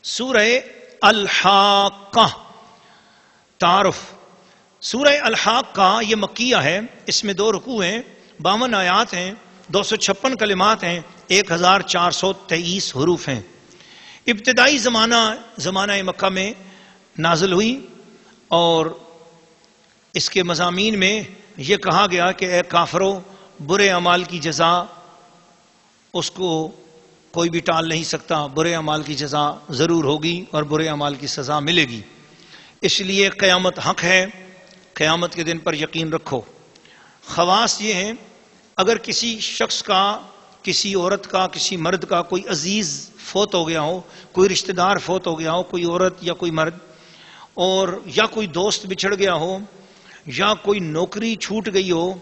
سورہ الحاقہ تعارف. سورہ الحاقہ یہ مکیہ ہے، اس میں 2 رکوع ہیں، 52 آیات ہیں، 256 کلمات ہیں، 1423 حروف ہیں. ابتدائی زمانہ مکہ میں نازل ہوئی، اور اس کے مضامین میں یہ کہا گیا کہ اے کافرو، برے اعمال کی جزا اس کو کوئی بھی ٹال نہیں سکتا، برے اعمال کی جزا ضرور ہوگی اور برے اعمال کی سزا ملے گی. اس لیے قیامت حق ہے، قیامت کے دن پر یقین رکھو. خواص یہ ہیں، اگر کسی شخص کا، کسی عورت کا، کسی مرد کا کوئی عزیز فوت ہو گیا ہو، کوئی رشتہ دار فوت ہو گیا ہو، کوئی عورت یا کوئی مرد، اور یا کوئی دوست بچھڑ گیا ہو، یا کوئی نوکری چھوٹ گئی ہو،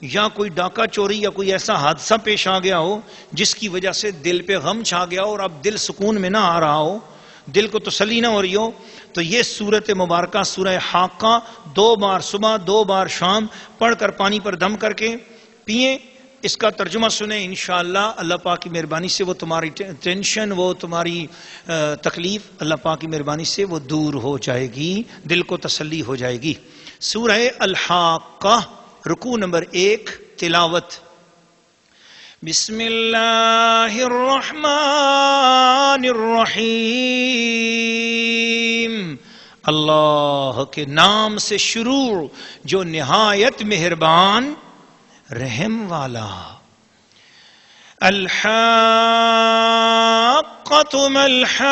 یا کوئی ڈاکہ چوری یا کوئی ایسا حادثہ پیش آ گیا ہو جس کی وجہ سے دل پہ غم چھا گیا اور اب دل سکون میں نہ آ رہا ہو، دل کو تسلی نہ ہو رہی ہو، تو یہ سورت مبارکہ سورہ حاقہ 2 بار صبح 2 بار شام پڑھ کر پانی پر دم کر کے پئیں. اس کا ترجمہ سنیں، انشاءاللہ اللہ پاک کی مہربانی سے وہ تمہاری ٹینشن، وہ تمہاری تکلیف اللہ پاک کی مہربانی سے وہ دور ہو جائے گی، دل کو تسلی ہو جائے گی. سورہ الحاقہ رکوع نمبر 1 تلاوت. بسم اللہ الرحمن الرحیم. اللہ کے نام سے شروع جو نہایت مہربان رحم والا. الحاقۃ ما الحاقۃ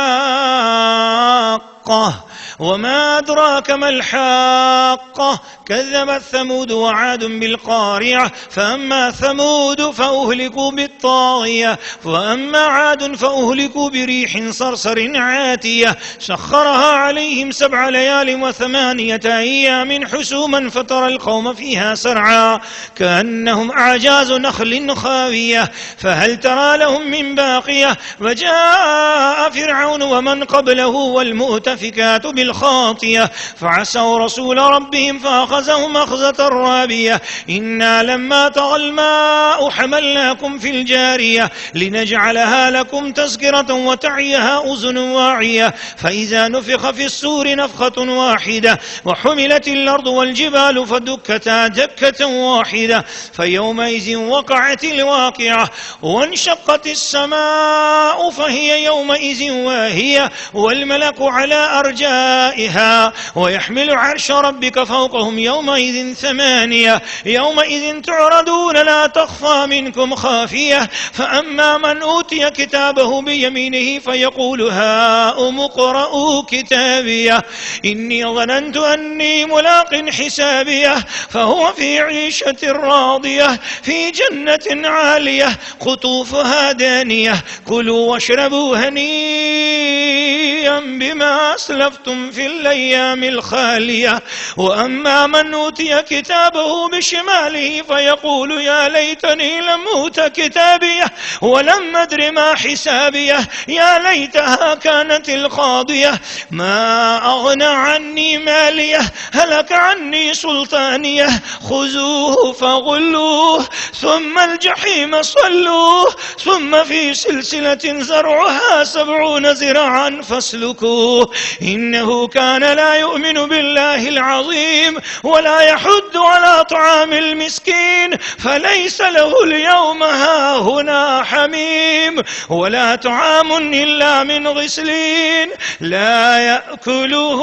وما أدراك ما الحاقة كذبت ثمود وعاد بالقارعة فأما ثمود فأهلكوا بالطاغية وأما عاد فأهلكوا بريح صرصر عاتية سخرها عليهم 7 ليال و8 أيام حسوما فترى القوم فيها سرعا كأنهم أعجاز نخل خاوية فهل ترى لهم من باقية وجاء فرعون ومن قبله والمؤتفكات بالخاطية فعصوا رسول ربهم فأخذهم أخذة رابية إنا لما طغى الماء حملناكم في الجارية لنجعلها لكم تذكرة وتعيها أذن واعية فإذا نفخ في الصور نفخة واحدة وحملت الأرض والجبال فدكتا دكة واحدة فيومئذ وقعت الواقعة وانشقت السماء فهي يومئذ واهية والملك على أرجائها ويحمل عرش ربك فوقهم يومئذ 8 يومئذ تعرضون لا تخفى منكم خافية فأما من أوتي كتابه بيمينه فيقول هاؤم اقرءوا كتابيه إني ظننت أني ملاق حسابيه فهو في عيشة راضية في جنة عالية قطوفها دانية كلوا واشربوا هنيئا بما أسلفتم في الأيام الخالية وأما من أوتي كتابه بشماله فيقول يا ليتني لم أوت كتابيه ولم أدر ما حسابيه يا ليتها كانت القاضية ما أغنى عني ماليه هلك عني سلطانيه خذوه فغلوه ثم الجحيم صلوه ثم في سلسلة زرعها 70 ذراعا فاسلكوه إنه كان لا يؤمن بالله العظيم ولا يحض على طعام المسكين فليس له اليوم هاهنا حميم ولا طعام إلا من غسلين لا يأكله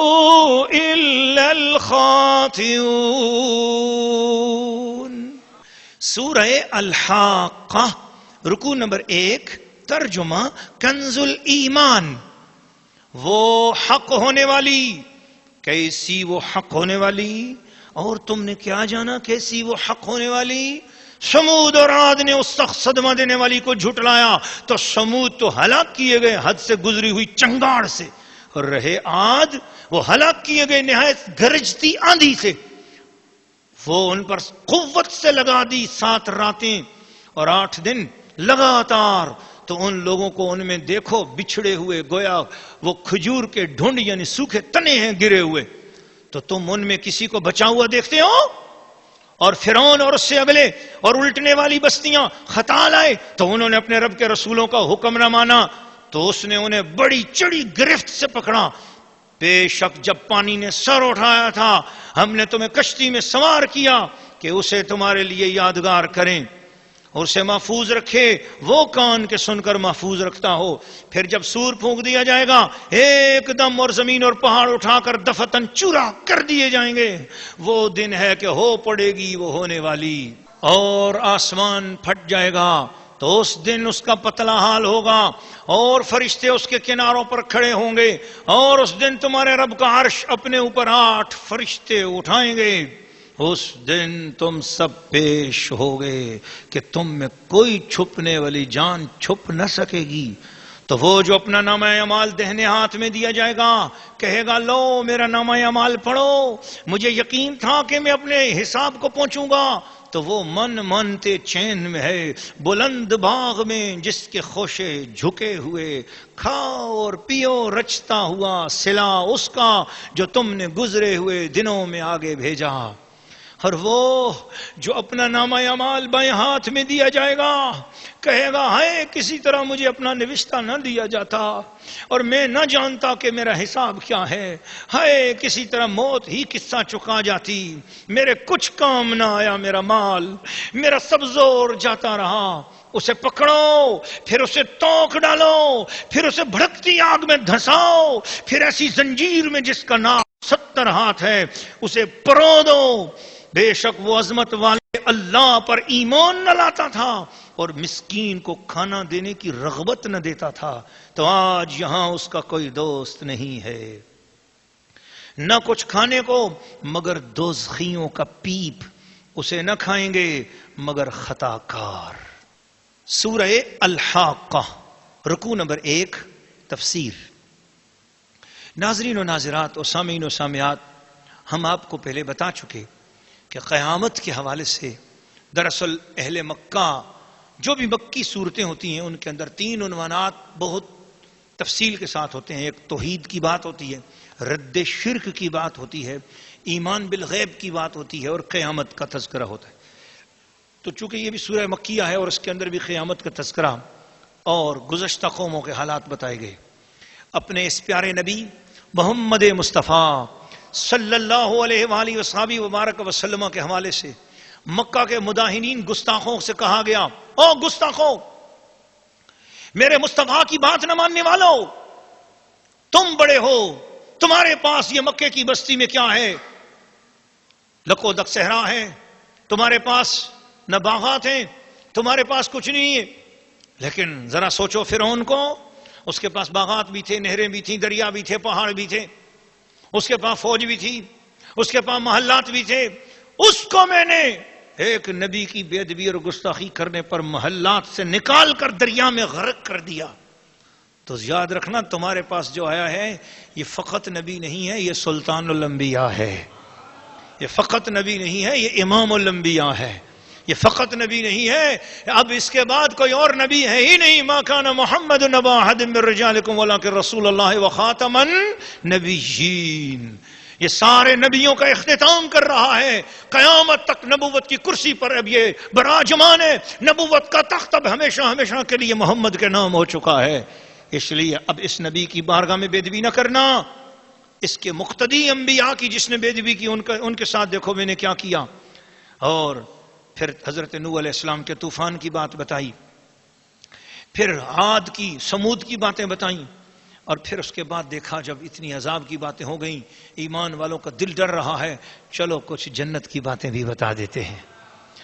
إلا الخاطئون. سورہ الحاقہ رکوع نمبر 1 ترجمہ کنز الایمان. وہ حق ہونے والی، کیسی وہ حق ہونے والی، اور تم نے کیا جانا کیسی وہ حق ہونے والی. سمود اور عاد نے اس سخت صدمہ دینے والی کو جھٹلایا تو سمود تو ہلاک کیے گئے حد سے گزری ہوئی چنگاڑ سے، اور رہے عاد وہ ہلاک کیے گئے نہایت گرجتی آندھی سے. وہ ان پر قوت سے لگا دی 7 راتیں اور 8 دن لگاتار. تو ان لوگوں کو ان میں دیکھو بچھڑے ہوئے، گویا وہ کھجور کے ڈھونڈ یعنی سوکھے تنے ہیں گرے ہوئے. تو تم ان میں کسی کو بچا ہوا دیکھتے ہو؟ اور فرعون اور اس سے اگلے اور الٹنے والی بستیاں خطا لائے تو انہوں نے اپنے رب کے رسولوں کا حکم نہ مانا تو اس نے انہیں بڑی چڑی گرفت سے پکڑا. بے شک جب پانی نے سر اٹھایا تھا ہم نے تمہیں کشتی میں سوار کیا کہ اسے تمہارے لیے یادگار کریں اور اسے محفوظ رکھے. وہ کان کے سن کر محفوظ رکھتا ہو. پھر جب سور پھونک دیا جائے گا ایک دم اور زمین اور پہاڑ اٹھا کر دفتن چورا کر دیے جائیں گے. وہ دن ہے کہ ہو پڑے گی وہ ہونے والی. اور آسمان پھٹ جائے گا تو اس دن اس کا پتلا حال ہوگا اور فرشتے اس کے کناروں پر کھڑے ہوں گے. اور اس دن تمہارے رب کا عرش اپنے اوپر 8 فرشتے اٹھائیں گے. اس دن تم سب پیش ہوگے کہ تم میں کوئی چھپنے والی جان چھپ نہ سکے گی. تو وہ جو اپنا نامہ اعمال دہنے ہاتھ میں دیا جائے گا کہے گا لو میرا نامہ اعمال پڑھو. مجھے یقین تھا کہ میں اپنے حساب کو پہنچوں گا. تو وہ من مانتے چین میں ہے بلند باغ میں جس کے خوشے جھکے ہوئے. کھاؤ اور پیو رچتا ہوا سلا اس کا جو تم نے گزرے ہوئے دنوں میں آگے بھیجا. اور وہ جو اپنا نامہ اعمال بائیں ہاتھ میں دیا جائے گا کہے گا ہائے کسی طرح مجھے اپنا نوشتہ نہ دیا جاتا اور میں نہ جانتا کہ میرا حساب کیا ہے. ہائے کسی طرح موت ہی قصہ چکا جاتی. میرے کچھ کام نہ آیا میرا مال. میرا سب زور جاتا رہا. اسے پکڑو پھر اسے توک ڈالو پھر اسے بھڑکتی آگ میں دھساؤ پھر ایسی زنجیر میں جس کا نام 70 ہاتھ ہے اسے پرو دو. بے شک وہ عظمت والے اللہ پر ایمان نہ لاتا تھا اور مسکین کو کھانا دینے کی رغبت نہ دیتا تھا. تو آج یہاں اس کا کوئی دوست نہیں ہے نہ کچھ کھانے کو مگر دوزخیوں کا پیپ. اسے نہ کھائیں گے مگر خطا کار. سورہ الحاقہ رکوع نمبر 1 تفسیر. ناظرین و ناظرات و سامعین و سامعات ہم آپ کو پہلے بتا چکے کہ قیامت کے حوالے سے دراصل اہل مکہ جو بھی مکی صورتیں ہوتی ہیں ان کے اندر 3 عنوانات بہت تفصیل کے ساتھ ہوتے ہیں. ایک توحید کی بات ہوتی ہے, رد شرک کی بات ہوتی ہے, ایمان بالغیب کی بات ہوتی ہے اور قیامت کا تذکرہ ہوتا ہے. تو چونکہ یہ بھی سورہ مکیہ ہے اور اس کے اندر بھی قیامت کا تذکرہ اور گزشتہ قوموں کے حالات بتائے گئے. اپنے اس پیارے نبی محمد مصطفیٰ صلی اللہ علیہ وآلہ وصحبہ وبارک وسلم کے حوالے سے مکہ کے مداہنین گستاخوں سے کہا گیا او گستاخوں میرے مصطفیٰ کی بات نہ ماننے والوں, تم بڑے ہو, تمہارے پاس یہ مکے کی بستی میں کیا ہے؟ لکو دک صحرا ہے, تمہارے پاس نہ باغات ہیں, تمہارے پاس کچھ نہیں ہے. لیکن ذرا سوچو فرعون کو, اس کے پاس باغات بھی تھے, نہریں بھی تھیں, دریا بھی تھے, پہاڑ بھی تھے, اس کے پاس فوج بھی تھی, اس کے پاس محلات بھی تھے. اس کو میں نے ایک نبی کی بے ادبی اور گستاخی کرنے پر محلات سے نکال کر دریا میں غرق کر دیا. تو یاد رکھنا تمہارے پاس جو آیا ہے یہ فقط نبی نہیں ہے, یہ سلطان الانبیاء ہے. یہ فقط نبی نہیں ہے, یہ امام الانبیاء ہے. یہ فقط نبی نہیں ہے, اب اس کے بعد کوئی اور نبی ہے ہی نہیں. ما کان محمد نبا احد من رجالکم ولکن رسول اللہ وخاتم النبیین. یہ سارے نبیوں کا اختتام کر رہا ہے. قیامت تک نبوت کی کرسی پر اب یہ براجمان ہے. نبوت کا تخت اب ہمیشہ ہمیشہ کے لیے محمد کے نام ہو چکا ہے. اس لیے اب اس نبی کی بارگاہ میں بے ادبی نہ کرنا. اس کے مقتدی انبیاء کی جس نے بے ادبی کی ان کے ساتھ دیکھو میں نے کیا کیا. اور پھر حضرت نوح علیہ السلام کے طوفان کی بات بتائی, پھر عاد کی سمود کی باتیں بتائیں, اور پھر اس کے بعد دیکھا جب اتنی عذاب کی باتیں ہو گئیں ایمان والوں کا دل ڈر رہا ہے, چلو کچھ جنت کی باتیں بھی بتا دیتے ہیں.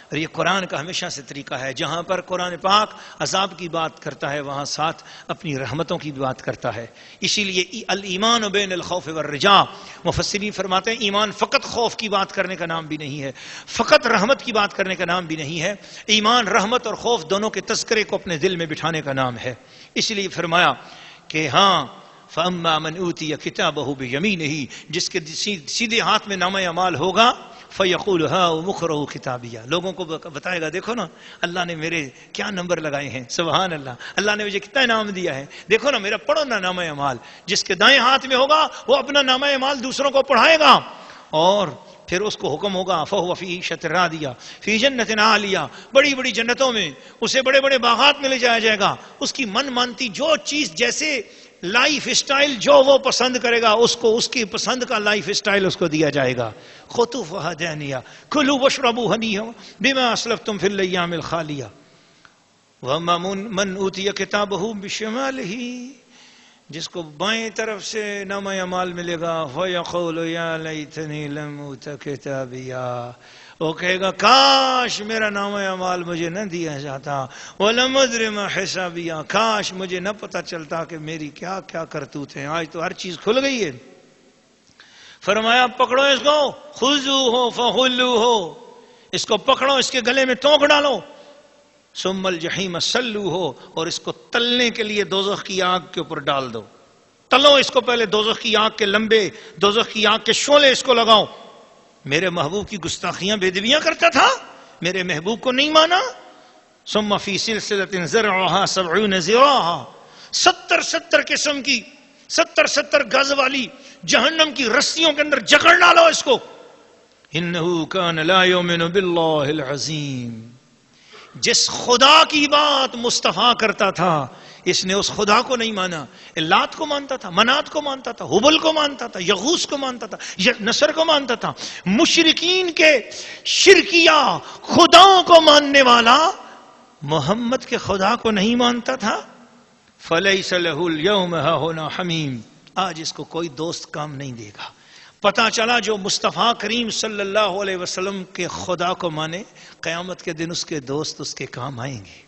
اور یہ قرآن کا ہمیشہ سے طریقہ ہے, جہاں پر قرآن پاک عذاب کی بات کرتا ہے وہاں ساتھ اپنی رحمتوں کی بھی بات کرتا ہے. اسی لیے الایمان بین الخوف والرجاء, مفسرین فرماتے ہیں ایمان فقط خوف کی بات کرنے کا نام بھی نہیں ہے, فقط رحمت کی بات کرنے کا نام بھی نہیں ہے. ایمان رحمت اور خوف دونوں کے تذکرے کو اپنے دل میں بٹھانے کا نام ہے. اس لیے فرمایا کہ ہاں فَأَمَّا مَنْ أُوتِيَ كِتَابَهُ بِيَمِينِهِ, جس کے سیدھے ہاتھ میں نامہ اعمال ہوگا فَيَقُولُ هَاؤْمُ اقْرَءُوا كِتَابِيَهْ, لوگوں کو بتائے گا دیکھو نا اللہ نے میرے کیا نمبر لگائے ہیں, سبحان اللہ, اللہ نے مجھے کتنا انعام دیا ہے, دیکھو نا میرا پڑھو نا نامہ اعمال. جس کے دائیں ہاتھ میں ہوگا وہ اپنا نامہ اعمال دوسروں کو پڑھائے گا. اور پھر اس کو حکم ہوگا فَهُوَ فِي عِيشَةٍ رَاضِيَةٍ فِي جَنَّةٍ عَالِيَةٍ، بڑی بڑی جنتوں میں اسے بڑے بڑے باغات میں لے جایا جائے گا. اس کی من مانتی جو چیز، جیسے لائف اسٹائل جو وہ پسند کرے گا اس کو اس کی پسند کا لائف اسٹائل اس کو دیا جائے گا. قُطُوفُهَا دَانِيَةٌ كُلُوا وَاشْرَبُوا هَنِيئًا بِمَا أَسْلَفْتُمْ فِي الْأَيَّامِ الْخَالِيَةِ وَأَمَّا مَنْ أُوتِيَ كِتَابَهُ بِشِمَالِهِ، جس کو بائیں طرف سے نامہ اعمال ملے گا فَيَقُولُ يَا لَيْتَنِي لَمْ أُوتَ كِتَابِيَهْ، وہ کہے گا کاش میرا نامہ اعمال مجھے نہ دیا جاتا، وَلَمْ أَدْرِ مَا حِسَابِيَهْ، کاش مجھے نہ پتہ چلتا کہ میری کیا کیا کرتوت ہیں. آج تو ہر چیز کھل گئی ہے. فرمایا پکڑو اس کو، خُذُوهُ فَغُلُّوهُ، اس کو پکڑو، اس کے گلے میں ٹونک ڈالو، ثم الجحیم صلوہ، اور اس کو تلنے کے لیے دوزخ کی آگ کے اوپر ڈال دو. تلو اس کو پہلے، دوزخ کی آگ کے لمبے، دوزخ کی آگ کے شعلے اس کو لگاؤ. میرے محبوب کی گستاخیاں بے ادبیاں کرتا تھا، میرے محبوب کو نہیں مانا. ثم فی سلسلۃ ذرعها 70 ذراعا، 70 قسم کی 70 گز والی جہنم کی رسیوں کے اندر جکڑ ڈالو اس کو. انہ کان لا یؤمن باللہ العظیم، جس خدا کی بات مصطفیٰ کرتا تھا اس نے اس خدا کو نہیں مانا. لات کو مانتا تھا، منات کو مانتا تھا، حبل کو مانتا تھا، یغوث کو مانتا تھا، نصر کو مانتا تھا. مشرکین کے شرکیہ خداؤں کو ماننے والا محمد کے خدا کو نہیں مانتا تھا. فَلَيْسَ لَهُ الْيَوْمَ هَاهُنَا حَمِيمٌ، آج اس کو کوئی دوست کام نہیں دے گا. پتہ چلا جو مصطفیٰ کریم صلی اللہ علیہ وسلم کے خدا کو مانے، قیامت کے دن اس کے دوست اس کے کام آئیں گے.